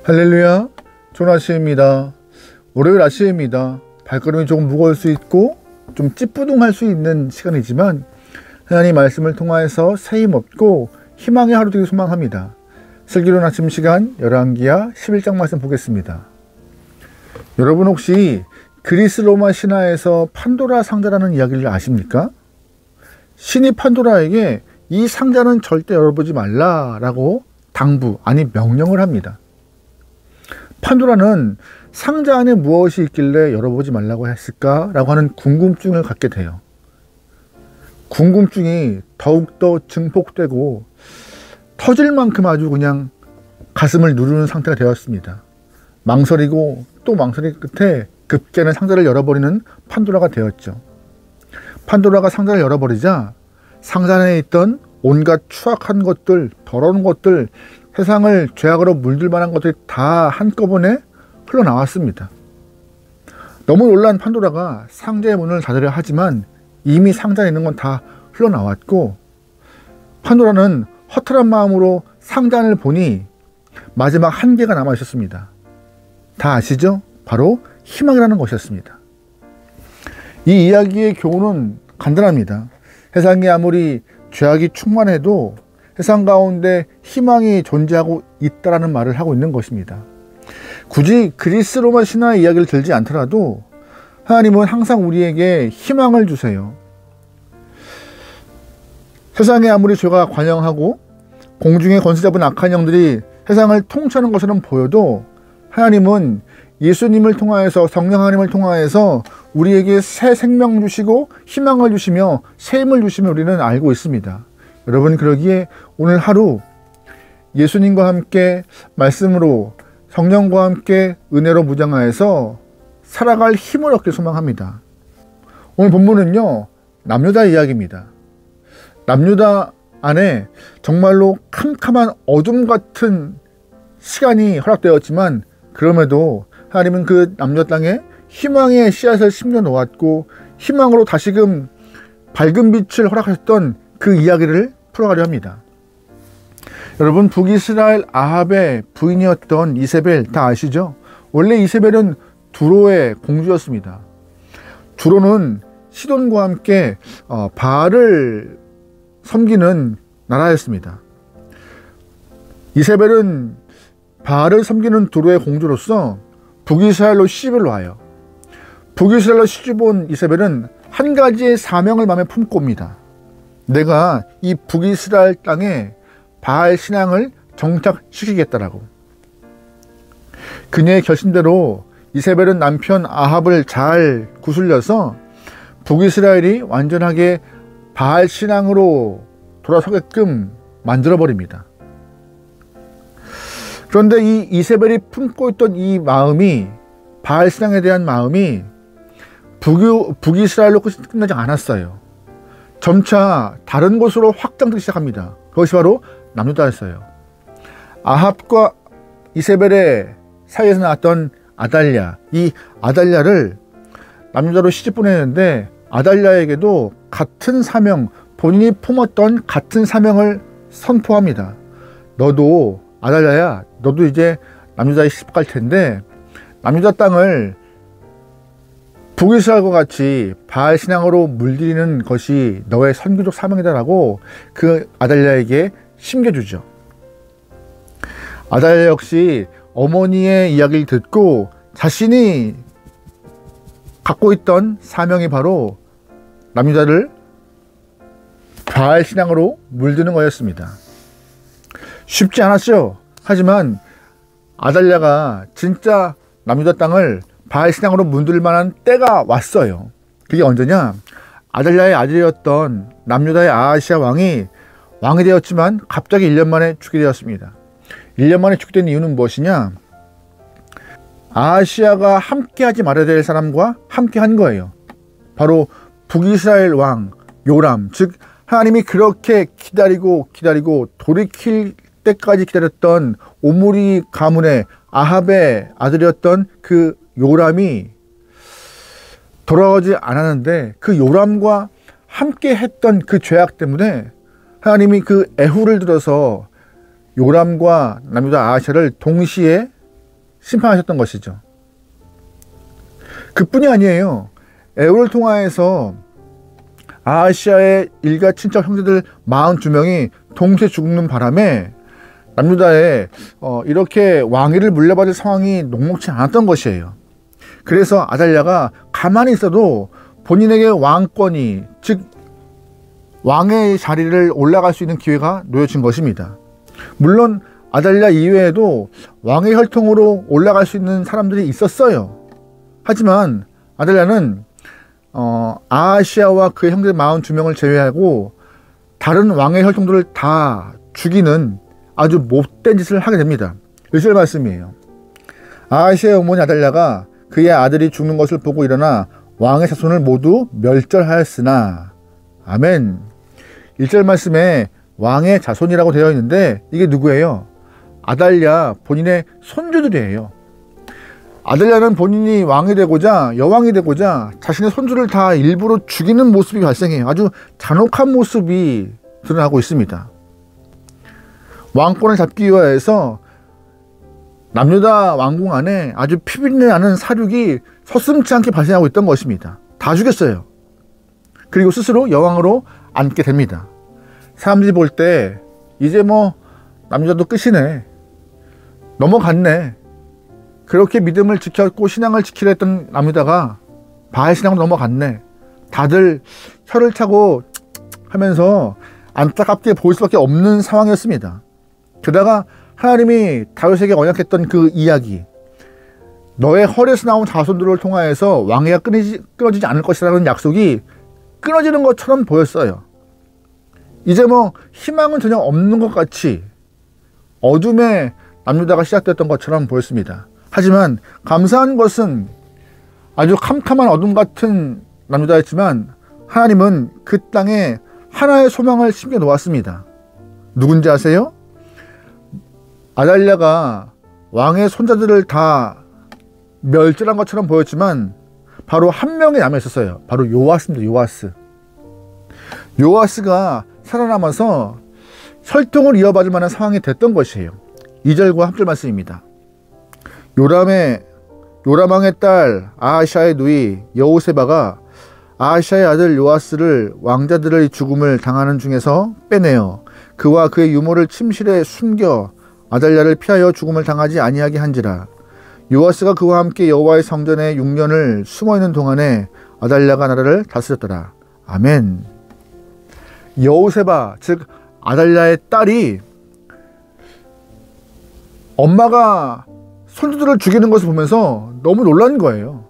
할렐루야, 좋은 아침입니다. 월요일 아침입니다. 발걸음이 조금 무거울 수 있고 좀 찌뿌둥할 수 있는 시간이지만 하나님 말씀을 통하여서 세임 얻고 희망의 하루 되길 소망합니다. 슬기로운 아침 시간 열왕기하 11장 말씀 보겠습니다. 여러분 혹시 그리스 로마 신화에서 판도라 상자라는 이야기를 아십니까? 신이 판도라에게 이 상자는 절대 열어보지 말라라고 당부, 아니 명령을 합니다. 판도라는 상자 안에 무엇이 있길래 열어보지 말라고 했을까라고 하는 궁금증을 갖게 돼요. 궁금증이 더욱더 증폭되고 터질 만큼 아주 그냥 가슴을 누르는 상태가 되었습니다. 망설이고 또 망설이기 끝에 급기야는 상자를 열어버리는 판도라가 되었죠. 판도라가 상자를 열어버리자 상자 안에 있던 온갖 추악한 것들, 더러운 것들, 세상을 죄악으로 물들 만한 것들이 다 한꺼번에 흘러나왔습니다. 너무 놀란 판도라가 상자의 문을 닫으려 하지만 이미 상자에 있는 건 다 흘러나왔고, 판도라는 허탈한 마음으로 상자 안을 보니 마지막 한 개가 남아 있었습니다. 다 아시죠? 바로 희망이라는 것이었습니다. 이 이야기의 교훈은 간단합니다. 세상이 아무리 죄악이 충만해도 세상 가운데 희망이 존재하고 있다라는 말을 하고 있는 것입니다. 굳이 그리스 로마 신화의 이야기를 들지 않더라도 하나님은 항상 우리에게 희망을 주세요. 세상에 아무리 죄가 관영하고 공중에 권세 잡은 악한 영들이 세상을 통치하는 것처럼 보여도 하나님은 예수님을 통하여서, 성령 하나님을 통하여서 우리에게 새 생명 주시고 희망을 주시며 새 힘을 주시며 우리는 알고 있습니다. 여러분, 그러기에 오늘 하루 예수님과 함께 말씀으로, 성령과 함께 은혜로 무장하여서 살아갈 힘을 얻길 소망합니다. 오늘 본문은요, 남유다 이야기입니다. 남유다 안에 정말로 캄캄한 어둠 같은 시간이 허락되었지만 그럼에도 하나님은 그 남유다 땅에 희망의 씨앗을 심겨 놓았고 희망으로 다시금 밝은 빛을 허락하셨던 그 이야기를 풀어가려 합니다. 여러분, 북이스라엘 아합의 부인이었던 이세벨 다 아시죠? 원래 이세벨은 두로의 공주였습니다. 두로는 시돈과 함께 바알을 섬기는 나라였습니다. 이세벨은 바알을 섬기는 두로의 공주로서 북이스라엘로 시집을 와요. 북이스라엘로 시집 온 이세벨은 한 가지의 사명을 마음에 품고 옵니다. 내가 이 북이스라엘 땅에 바알 신앙을 정착시키겠다라고. 그녀의 결심대로 이세벨은 남편 아합을 잘 구슬려서 북이스라엘이 완전하게 바알 신앙으로 돌아서게끔 만들어버립니다. 그런데 이 이세벨이 품고 있던 이 마음이, 바알 신앙에 대한 마음이 북이스라엘로 끝나지 않았어요. 점차 다른 곳으로 확장되기 시작합니다. 그것이 바로 남유다였어요. 아합과 이세벨의 사이에서 나왔던 아달랴, 이 아달랴를 남유다로 시집 보내는데 아달랴에게도 같은 사명, 본인이 품었던 같은 사명을 선포합니다. 너도, 아달랴야, 너도 이제 남유다에 시집 갈 텐데 남유다 땅을 북이스라엘과 같이 바알 신앙으로 물들이는 것이 너의 선교적 사명이다라고 그 아달랴에게 심겨주죠. 아달랴 역시 어머니의 이야기를 듣고 자신이 갖고 있던 사명이 바로 남유다를 바알 신앙으로 물드는 거였습니다. 쉽지 않았죠. 하지만 아달랴가 진짜 남유다 땅을 바알 신앙으로 물들 만한 때가 왔어요. 그게 언제냐? 아달랴의 아들이었던 남유다의 아하시아 왕이 되었지만 갑자기 1년 만에 죽게 되었습니다. 1년 만에 죽게 된 이유는 무엇이냐? 아하시아가 함께하지 말아야 될 사람과 함께한 거예요. 바로 북이스라엘 왕 요람, 즉 하나님이 그렇게 기다리고 돌이킬 때까지 기다렸던 오므리 가문의 아합의 아들이었던 그 요람이 돌아오지 않았는데, 그 요람과 함께 했던 그 죄악 때문에 하나님이 그 애후를 들어서 요람과 남유다 아하시아를 동시에 심판하셨던 것이죠. 그뿐이 아니에요. 애월을 통하여서 아하시아의 일가 친척 형제들 42명이 동시에 죽는 바람에 남유다에 이렇게 왕위를 물려받을 상황이 녹록지 않았던 것이에요. 그래서 아달랴가 가만히 있어도 본인에게 왕권이, 즉 왕의 자리를 올라갈 수 있는 기회가 놓여진 것입니다. 물론 아달랴 이외에도 왕의 혈통으로 올라갈 수 있는 사람들이 있었어요. 하지만 아달랴는 아하시아와 그의 형제 42명을 제외하고 다른 왕의 혈통들을 다 죽이는 아주 못된 짓을 하게 됩니다. 1절 말씀이에요. 아하시아의 어머니 아달랴가 그의 아들이 죽는 것을 보고 일어나 왕의 자손을 모두 멸절하였으나. 아멘. 1절 말씀에 왕의 자손이라고 되어 있는데 이게 누구예요? 아달랴 본인의 손주들이에요. 아달랴는 본인이 왕이 되고자, 여왕이 되고자 자신의 손주를 다 일부러 죽이는 모습이 발생해요. 아주 잔혹한 모습이 드러나고 있습니다. 왕권을 잡기 위해서 남유다 왕궁 안에 아주 피비린내 나는 사륙이 서슴지 않게 발생하고 있던 것입니다. 다 죽였어요. 그리고 스스로 여왕으로 앉게 됩니다. 사람들이 볼 때 이제 뭐 남유다도 끝이네, 넘어갔네, 그렇게 믿음을 지켰고 신앙을 지키려 했던 남유다가 바알 신앙으로 넘어갔네, 다들 혀를 차고 하면서 안타깝게 보일 수밖에 없는 상황이었습니다. 게다가 하나님이 다윗에게 언약했던 그 이야기, 너의 허리에서 나온 자손들을 통하여서 왕위가 끊어지지 않을 것이라는 약속이 끊어지는 것처럼 보였어요. 이제 뭐 희망은 전혀 없는 것 같이 어둠의 남유다가 시작됐던 것처럼 보였습니다. 하지만 감사한 것은 아주 캄캄한 어둠 같은 남유다였지만 하나님은 그 땅에 하나의 소망을 심겨 놓았습니다. 누군지 아세요? 아달랴가 왕의 손자들을 다 멸절한 것처럼 보였지만 바로 한 명이 남아 있었어요. 바로 요아스입니다. 요아스가 살아남아서 혈통을 이어받을 만한 상황이 됐던 것이에요. 2절과 3절 말씀입니다. 요람왕의 딸 아하시아의 누이 여호세바가 아하시아의 아들 요아스를 왕자들의 죽음을 당하는 중에서 빼내어 그와 그의 유모를 침실에 숨겨 아달랴를 피하여 죽음을 당하지 아니하게 한지라. 요아스가 그와 함께 여호와의 성전에 6년을 숨어있는 동안에 아달랴가 나라를 다스렸더라. 아멘. 여호세바, 즉 아달랴의 딸이 엄마가 손주들을 죽이는 것을 보면서 너무 놀란 거예요.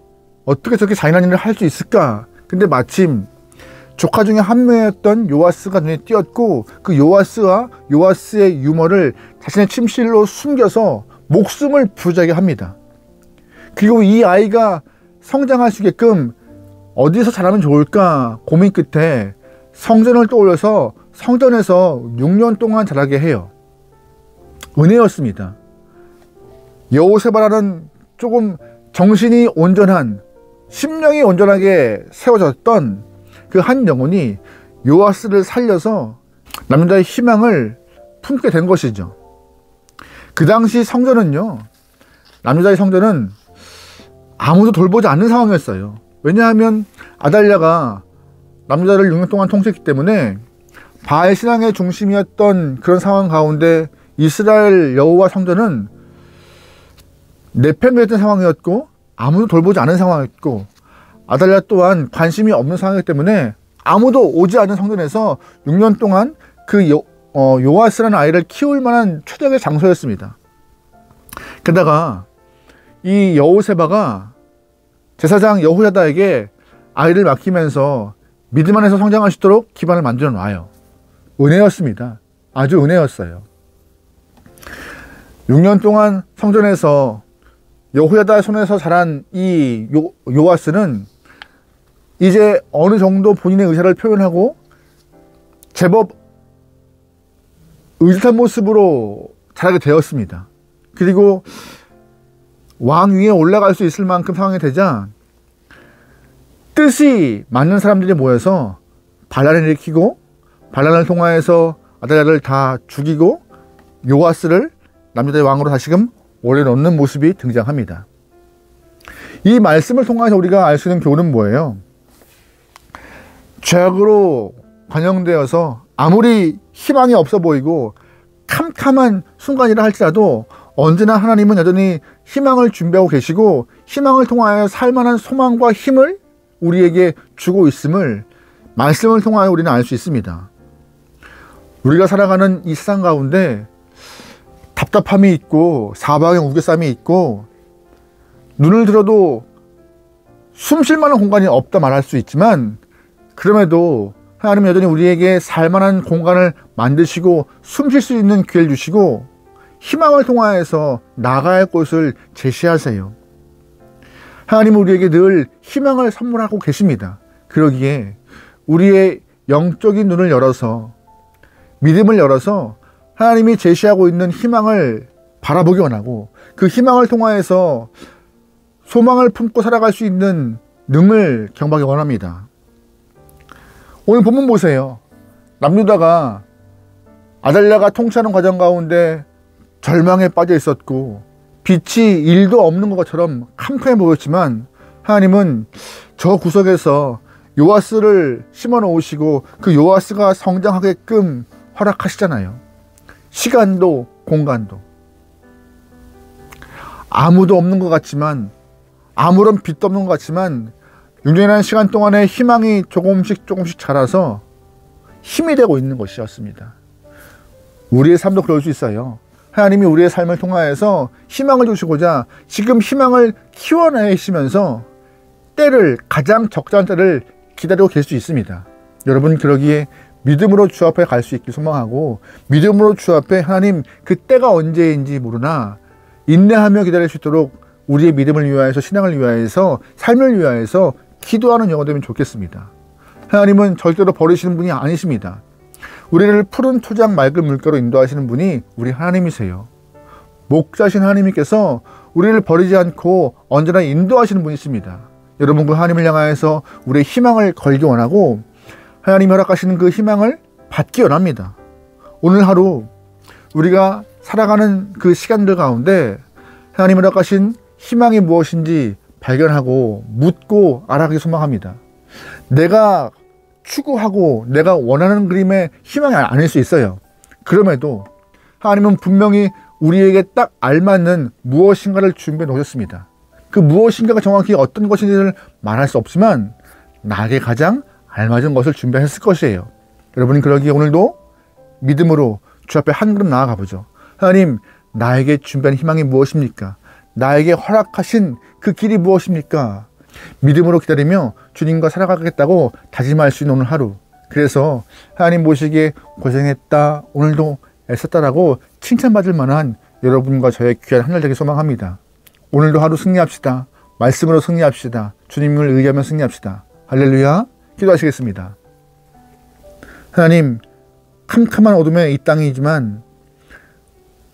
어떻게 저렇게 잔인한 일을 할 수 있을까? 근데 마침 조카 중에 한 명이었던 요아스가 눈에 띄었고 그 요아스와 요아스의 유모를 자신의 침실로 숨겨서 목숨을 부지하게 합니다. 그리고 이 아이가 성장할 수 있게끔 어디서 자라면 좋을까 고민 끝에 성전을 떠올려서 성전에서 6년 동안 자라게 해요. 은혜였습니다. 여호세바라는 조금 정신이 온전한, 심령이 온전하게 세워졌던 그 한 영혼이 요아스를 살려서 남유다의 희망을 품게 된 것이죠. 그 당시 성전은요, 남유다의 성전은 아무도 돌보지 않는 상황이었어요. 왜냐하면 아달랴가 남유다를 6년 동안 통치했기 때문에 바알 신앙의 중심이었던 그런 상황 가운데 이스라엘 여호와 성전은 내팽개쳤던 상황이었고 아무도 돌보지 않은 상황이었고 아달랴 또한 관심이 없는 상황이기 때문에 아무도 오지 않은 성전에서 6년 동안 그 요아스라는 아이를 키울 만한 최적의 장소였습니다. 게다가 이 여호세바가 제사장 여호야다에게 아이를 맡기면서 믿음 안에서 성장할 수 있도록 기반을 만들어 놔요. 은혜였습니다. 아주 은혜였어요. 6년 동안 성전에서 여호야다의 손에서 자란 이 요아스는 이제 어느 정도 본인의 의사를 표현하고 제법 의젓한 모습으로 자라게 되었습니다. 그리고 왕 위에 올라갈 수 있을 만큼 상황이 되자 뜻이 맞는 사람들이 모여서 반란을 일으키고 반란을 통하여서 아달랴를 다 죽이고 요아스를 남유다의 왕으로 다시금 올려놓는 모습이 등장합니다. 이 말씀을 통해서 우리가 알 수 있는 교훈은 뭐예요? 죄악으로 관영되어서 아무리 희망이 없어 보이고 캄캄한 순간이라 할지라도 언제나 하나님은 여전히 희망을 준비하고 계시고 희망을 통하여 살만한 소망과 힘을 우리에게 주고 있음을 말씀을 통하여 우리는 알 수 있습니다. 우리가 살아가는 이 세상 가운데 답답함이 있고 사방에 우겨쌈이 있고 눈을 들어도 숨 쉴 만한 공간이 없다 말할 수 있지만 그럼에도 하나님은 여전히 우리에게 살만한 공간을 만드시고 숨 쉴 수 있는 기회를 주시고 희망을 통하여서 나아갈 곳을 제시하세요. 하나님은 우리에게 늘 희망을 선물하고 계십니다. 그러기에 우리의 영적인 눈을 열어서 믿음을 열어서 하나님이 제시하고 있는 희망을 바라보기 원하고 그 희망을 통하여서 소망을 품고 살아갈 수 있는 능을 경험하기 원합니다. 오늘 본문 보세요. 남유다가 아달랴가 통치하는 과정 가운데 절망에 빠져 있었고 빛이 1도 없는 것처럼 캄캄해 보였지만 하나님은 저 구석에서 요아스를 심어 놓으시고 그 요아스가 성장하게끔 허락하시잖아요. 시간도 공간도 아무도 없는 것 같지만 아무런 빛도 없는 것 같지만 6년이라는 시간 동안에 희망이 조금씩 자라서 힘이 되고 있는 것이었습니다. 우리의 삶도 그럴 수 있어요. 하나님이 우리의 삶을 통하여서 희망을 주시고자 지금 희망을 키워내시면서 때를 가장 적절한 때를 기다리고 계실 수 있습니다. 여러분 그러기에 믿음으로 주 앞에 갈 수 있길 소망하고 믿음으로 주 앞에 하나님 그 때가 언제인지 모르나 인내하며 기다릴 수 있도록 우리의 믿음을 위하여서 신앙을 위하여서 삶을 위하여서 기도하는 영혼 되면 좋겠습니다. 하나님은 절대로 버리시는 분이 아니십니다. 우리를 푸른 토장 맑은 물가로 인도하시는 분이 우리 하나님이세요. 목자신 하나님께서 우리를 버리지 않고 언제나 인도하시는 분이십니다. 여러분 그 하나님을 향하여서 우리의 희망을 걸기 원하고 하나님이 허락하시는 그 희망을 받기 원합니다. 오늘 하루 우리가 살아가는 그 시간들 가운데 하나님이 허락하신 희망이 무엇인지 발견하고 묻고 알아가기 소망합니다. 내가 추구하고 내가 원하는 그림의 희망이 아닐 수 있어요. 그럼에도 하나님은 분명히 우리에게 딱 알맞는 무엇인가를 준비해 놓으셨습니다. 그 무엇인가가 정확히 어떤 것인지를 말할 수 없지만 나에게 가장 알맞은 것을 준비했을 것이에요. 여러분 그러기에 오늘도 믿음으로 주 앞에 한 걸음 나아가 보죠. 하나님 나에게 준비한 희망이 무엇입니까? 나에게 허락하신 그 길이 무엇입니까? 믿음으로 기다리며 주님과 살아가겠다고 다짐할 수 있는 오늘 하루. 그래서 하나님 보시기에 고생했다, 오늘도 애썼다라고 칭찬받을 만한 여러분과 저의 귀한 하늘 되길 소망합니다. 오늘도 하루 승리합시다. 말씀으로 승리합시다. 주님을 의지하며 승리합시다. 할렐루야. 기도하시겠습니다. 하나님 캄캄한 어둠의 이 땅이지만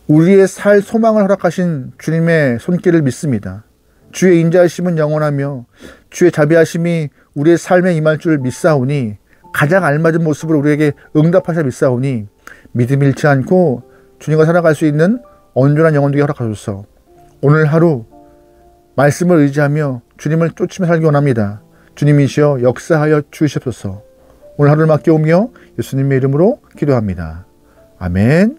우리의 살 소망을 허락하신 주님의 손길을 믿습니다. 주의 인자하심은 영원하며 주의 자비하심이 우리의 삶에 임할 줄 믿사오니 가장 알맞은 모습으로 우리에게 응답하셔 믿사오니 믿음 잃지 않고 주님과 살아갈 수 있는 온전한 영혼 되게 허락하소서. 오늘 하루 말씀을 의지하며 주님을 쫓으며 살기 원합니다. 주님이시여 역사하여 주시옵소서. 오늘 하루를 맡겨오며 예수님의 이름으로 기도합니다. 아멘.